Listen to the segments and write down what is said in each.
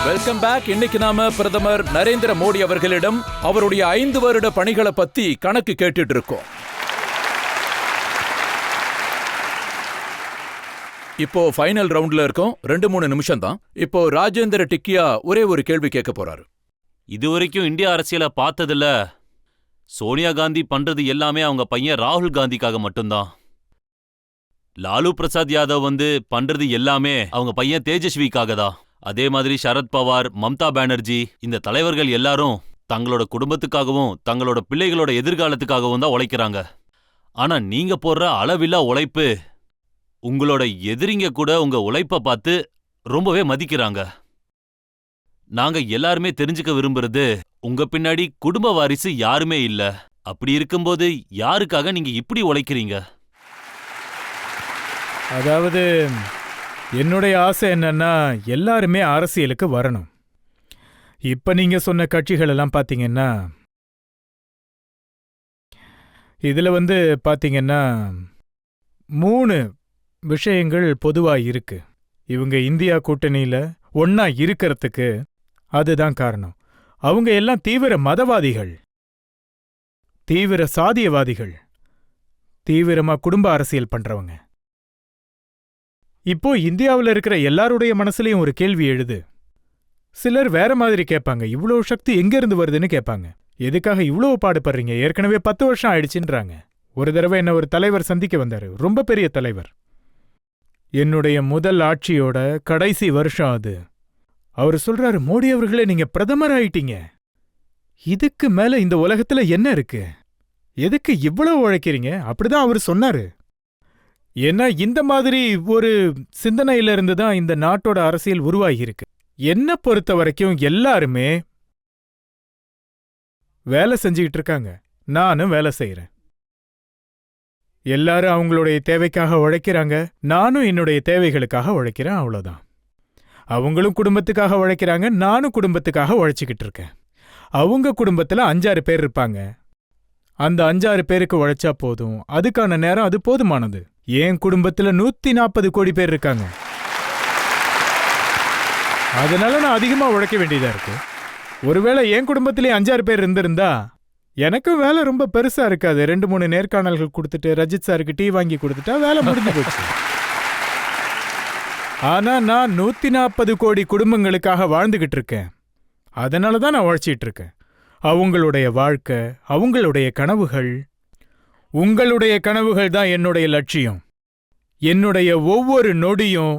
Welcome back. இன்னைக்கு நாம பிரதமர் நரேந்திர மோடி அவர்களிடம் அவருடைய 5 வருட பணிகளை பத்தி கணக்கு கேட்டுட்டு இருக்கோம். இப்போ ஃபைனல் ரவுண்ட்ல இருக்கோம். 2-3 நிமிஷம் தான். இப்போ ராஜேந்திர டிக்கியா ஒரே ஒரு கேள்வி கேட்க போறாரு. இதுவரைக்கும் இந்தியா அரசியல பார்த்ததுல சோனியா காந்தி பண்றது எல்லாமே அவங்க பையன் ராகுல் காந்திக்காக மட்டும்தான். லாலு பிரசாத் யாதவ் பண்றது எல்லாமே அவங்க பையன் தேஜஸ்விக்காக தான். அதே மாதிரி சரத்பவார், மம்தா பானர்ஜி, இந்த தலைவர்கள் எல்லாரும் தங்களோட குடும்பத்துக்காகவும் தங்களோட பிள்ளைகளோட எதிர்காலத்துக்காகவும் தான் உழைக்கிறாங்க. ஆனா நீங்க போடுற அளவில்லா உழைப்பு, உங்களோட எதிரிங்க கூட உங்க உழைப்ப பார்த்து ரொம்பவே மதிக்கிறாங்க. நாங்க எல்லாருமே தெரிஞ்சுக்க விரும்புறது, உங்க பின்னாடி குடும்ப வாரிசு யாருமே இல்ல. அப்படி இருக்கும்போது யாருக்காக நீங்க இப்படி உழைக்கிறீங்க? அதாவது என்னுடைய ஆசை என்னன்னா எல்லாருமே அரசியலுக்கு வரணும். இப்ப நீங்க சொன்ன கட்சிகள் எல்லாம் பாத்தீங்கன்னா இதுல பாத்தீங்கன்னா 3 விஷயங்கள் பொதுவா இருக்கு. இவங்க இந்தியா கூட்டணியில ஒன்னா இருக்கிறதுக்கு அதுதான் காரணம். அவங்க எல்லாம் தீவிர மதவாதிகள், தீவிர சாதியவாதிகள், தீவிரமா குடும்ப அரசியல் பண்றவங்க. இப்போ இந்தியாவில் இருக்கிற எல்லாருடைய மனசுலயும் ஒரு கேள்வி எழுது. சிலர் வேற மாதிரி கேட்பாங்க, இவ்வளவு சக்தி எங்க இருந்து வருதுன்னு கேட்பாங்க. எதுக்காக இவ்வளவு பாடுபடுறீங்க? ஏற்கனவே 10 வருஷம் ஆயிடுச்சுன்றாங்க. ஒரு தடவை என்ன ஒரு தலைவர் சந்திக்க வந்தாரு, ரொம்ப பெரிய தலைவர். என்னுடைய முதல் ஆட்சியோட கடைசி வருஷம் அது. அவர் சொல்றாரு, மோடி அவர்களே, நீங்க பிரதமர் ஆயிட்டீங்க. இதுக்கு மேல இந்த உலகத்துல என்ன இருக்கு? எதுக்கு இவ்வளவு உழைக்கிறீங்க? அப்படிதான் அவர் சொன்னாரு. ஏன்னா இந்த மாதிரி ஒரு சிந்தனையிலிருந்து தான் இந்த நாட்டோட அரசியல் உருவாகியிருக்கு. என்ன பொறுத்த வரைக்கும் எல்லாருமே வேலை செஞ்சுக்கிட்டு இருக்காங்க, நானும் வேலை செய்யறேன். எல்லாரும் அவங்களுடைய தேவைக்காக உழைக்கிறாங்க, நானும் என்னுடைய தேவைகளுக்காக உழைக்கிறேன், அவ்வளோதான். அவங்களும் குடும்பத்துக்காக உழைக்கிறாங்க, நானும் குடும்பத்துக்காக உழைச்சிக்கிட்டு இருக்கேன். அவங்க குடும்பத்துல 5-6 பேர் இருப்பாங்க. அந்த 5-6 பேருக்கு உழைச்சா போதும், அதுக்கான நேரம் அது போதுமானது. என் குடும்பத்துல 140 கோடி பேர் இருக்காங்க. அதனால நான் அதிகமா உழைக்க வேண்டியதா இருக்கு. ஒருவேளை என் குடும்பத்திலே 5-6 பேர் இருந்திருந்தா எனக்கும் வேலை ரொம்ப பெருசா இருக்காது. 2-3 நேர்காணல்கள் கொடுத்துட்டு ரஜித் சாருக்கு டீ வாங்கி கொடுத்துட்டா வேலை முடிஞ்சு போச்சு. ஆனா நான் 140 கோடி குடும்பங்களுக்காக வாழ்ந்துகிட்டு இருக்கேன். அதனாலதான் நான் உழைச்சிட்டு இருக்கேன். அவங்களுடைய வாழ்க்கை, அவங்களுடைய கனவுகள், உங்களுடைய கனவுகள் தான் என்னுடைய லட்சியம். என்னுடைய ஒவ்வொரு நொடியும்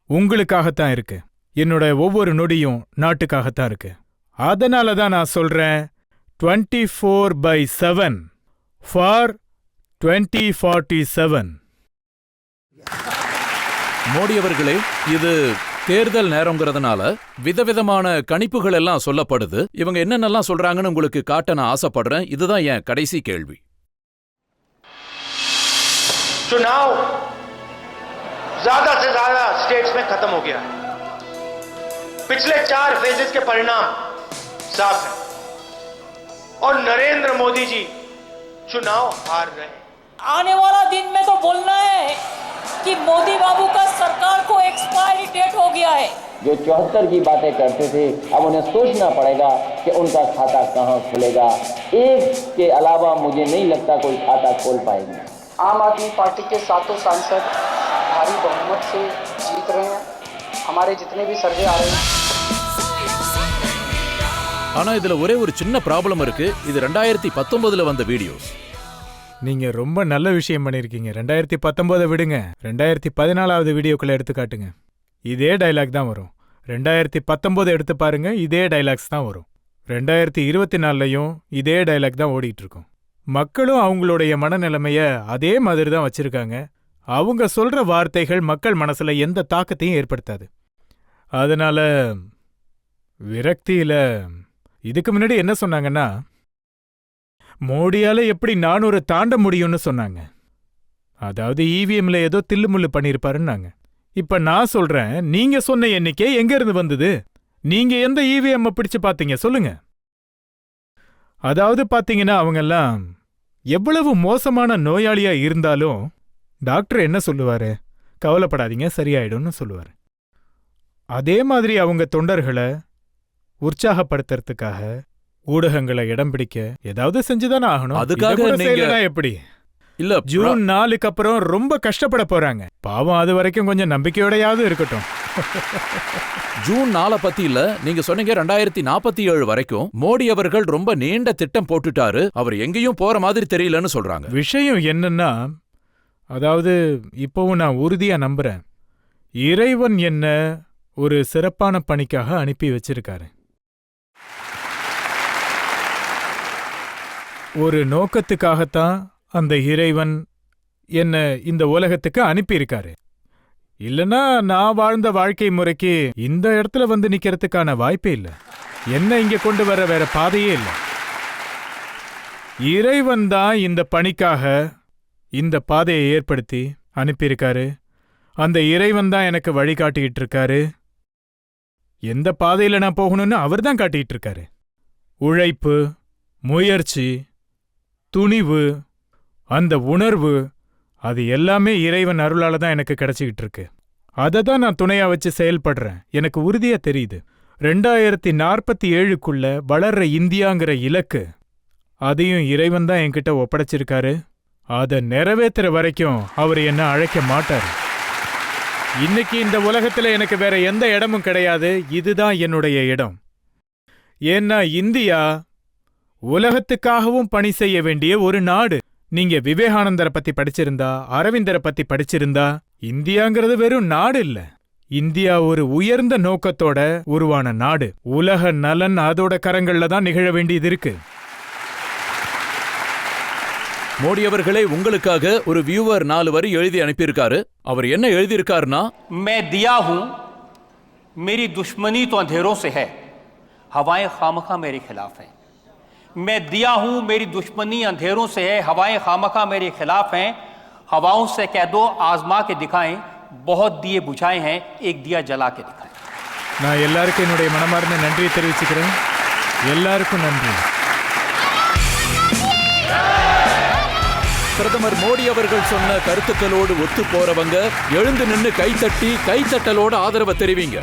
உங்களுக்காகத்தான் இருக்கு. என்னுடைய ஒவ்வொரு நொடியும் நாட்டுக்காகத்தான் இருக்கு. அதனால தான் நான் சொல்றேன், 24/7 ஃபார் 2047. மோடி அவர்களே, இது தேர்தல் நேரங்கிறதுனால விதவிதமான கணிப்புகள் எல்லாம் சொல்லப்படுது. இவங்க என்னென்னலாம் சொல்றாங்கன்னு உங்களுக்கு காட்ட நான் ஆசைப்படுறேன். இதுதான் என் கடைசி கேள்வி. चुनाव ज्यादा से ज्यादा स्टेट्स में खत्म हो गया है. पिछले 4 फेजेस के परिणाम साफ हैं और नरेंद्र मोदी जी चुनाव हार रहे हैं. आने वाला दिन में तो बोलना है कि मोदी बाबू का सरकार को एक्सपायरी डेट हो गया है. जो 74 की बातें करते थे, अब उन्हें सोचना पड़ेगा कि उनका खाता कहां खुलेगा. एक के अलावा मुझे नहीं लगता कोई खाता खोल पाएगी. आम आदमी पार्टी के 7 सांसद भारी बहुमत से जीत रहे हैं. हमारे जितने भी सर्वे आ रहे हैं. ஆனா இதுல ஒரே ஒரு சின்ன ப்ராப்ளம் இருக்கு. இது 2019 வந்த வீடியோஸ். நீங்க ரொம்ப நல்ல விஷயம் பண்ணிருக்கீங்க. 2019 விடுங்க, 2014வது வீடியோக்குள்ள எடுத்து காட்டுங்க. இதே டைலாக் தான் வரும். 2019 எடுத்து பாருங்க, இதே டைலாக்ஸ் தான் வரும். 2024லையும் இதே டைலாக் தான் ஓடிட்டு இருக்கும். மக்களும் அவங்களுடைய மனநிலைமைய அதே மாதிரி தான் வச்சிருக்காங்க. அவங்க சொல்ற வார்த்தைகள் மக்கள் மனசுல எந்த தாக்கத்தையும் ஏற்படுத்தாது. அதனால விரக்தியில இதுக்கு முன்னாடி என்ன சொன்னாங்கன்னா, மோடியால எப்படி 400 தாண்ட முடியும்னு சொன்னாங்க. அதாவது இவிஎம்ல ஏதோ தில்லுமுள்ளு பண்ணிருப்பாருன்னாங்க. இப்ப நான் சொல்றேன், நீங்க சொன்ன எண்ணிக்கை எங்க இருந்து வந்தது? நீங்க எந்த இவிஎம் பிடிச்சு பாத்தீங்க சொல்லுங்க. அதாவது பாத்தீங்கன்னா, அவங்கெல்லாம் எவ்வளவு மோசமான நோயாளியா இருந்தாலும் டாக்டர் என்ன சொல்லுவாரு? கவலைப்படாதீங்க, சரியாயிடும்னு சொல்லுவாரு. அதே மாதிரி அவங்க தொண்டர்களை உற்சாகப்படுத்துறதுக்காக ஊடகங்களை இடம் பிடிக்க ஏதாவது செஞ்சுதானே ஆகணும். அதுக்காக இதை கூட நீங்க- செய்யலைன்னா எப்படி? இல்ல ஜூன் 4க்கு அப்புறம் ரொம்ப கஷ்டப்பட போறாங்க. பாவம், அது வரைக்கும் கொஞ்சம் நம்பிக்கையோடையாவது இருக்கட்டும். ஜூன் 4 பத்தி இல்ல, நீங்க சொன்னீங்க 2047 வரைக்கும் மோடி அவர்கள் ரொம்ப நீண்ட திட்டம் போட்டுட்டாரு, அவர் எங்கேயும் போற மாதிரி தெரியலன்னு சொல்றாங்க. விஷயம் என்னன்னா, அதாவது இப்பவும் நான் உறுதியா நம்புறேன், இறைவன் என்ன ஒரு சிறப்பான பணிக்காக அனுப்பி வச்சிருக்காரு. ஒரு நோக்கத்துக்காகத்தான் அந்த இறைவன் என்ன இந்த உலகத்துக்கு அனுப்பியிருக்காரு. இல்லனா நான் வாழ்ந்த வாழ்க்கை முறைக்கு இந்த இடத்துல வந்து நிக்கிறதுக்கான வாய்ப்பே இல்லை. என்ன இங்க கொண்டு வர வேற பாதையே இல்லை. இறைவன் தான் இந்த பணிக்காக இந்த பாதையை ஏற்படுத்தி அனுப்பியிருக்காரு. அந்த இறைவன் தான் எனக்கு வழிகாட்டிக்கிட்டு இருக்காரு. எந்த பாதையில நான் போகணும்னு அவர் தான் காட்டிட்டு இருக்காரு. உழைப்பு, முயற்சி, துணிவு, அந்த உணர்வு, அது எல்லாமே இறைவன் அருளால தான் எனக்கு கிடைச்சிக்கிட்டு இருக்கு. அதை தான் நான் துணையா வச்சு செயல்படுறேன். எனக்கு உறுதியா தெரியுது, 2047க்குள்ள வளர்ற இந்தியாங்கிற இலக்கு, அதையும் இறைவன் தான் என்கிட்ட ஒப்படைச்சிருக்காரு. அதை நிறைவேற்றுற வரைக்கும் அவர் என்ன அழைக்க மாட்டாரு. இன்னைக்கு இந்த உலகத்துல எனக்கு வேற எந்த இடமும் கிடையாது. இதுதான் என்னுடைய இடம். ஏன்னா இந்தியா உலகத்துக்காகவும் பணி செய்ய வேண்டிய ஒரு நாடு. நீங்க விவேகானந்தரை பத்தி படிச்சிருந்தா, அரவிந்தரை பத்தி படிச்சிருந்தா, இந்தியாங்கிறது வெறும் நாடு இல்ல, இந்தியா ஒரு உயர்ந்த நோக்கத்தோட உருவான நாடு. உலக நலன் அதோட கரங்கள்ல தான் நிகழ வேண்டியது இருக்கு. மோடி அவர்களே, உங்களுக்காக ஒரு வியூவர் 4 வரி எழுதி அனுப்பியிருக்காரு. அவர் என்ன எழுதியிருக்காருன்னா, मैं दिया हूं, मेरी दुश्मनी तो अंधेरों से है, हवाएं खामखा मेरे खिलाफ हैं। मैं दिया हूं, मेरी दुश्मनी अंधेरों से है, हवाएं खामखा मेरे खिलाफ हैं। हवाओं से कह दो आजमा के दिखाएं, बहुत दिए बुझाए हैं, एक दिया जला के दिखाएं। நான் எல்லாருக்கும் என்னுடைய மனமார்ந்த நன்றியை தெரிவிச்சுக்கிறேன். எல்லாருக்கும் நன்றி. பிரதமர் மோடி அவர்கள் சொன்ன கருத்துக்களோடு ஒத்து போறவங்க எழுந்து நின்னு கைத்தட்டி கைத்தட்டலோட ஆதரவை தெரிவிங்க.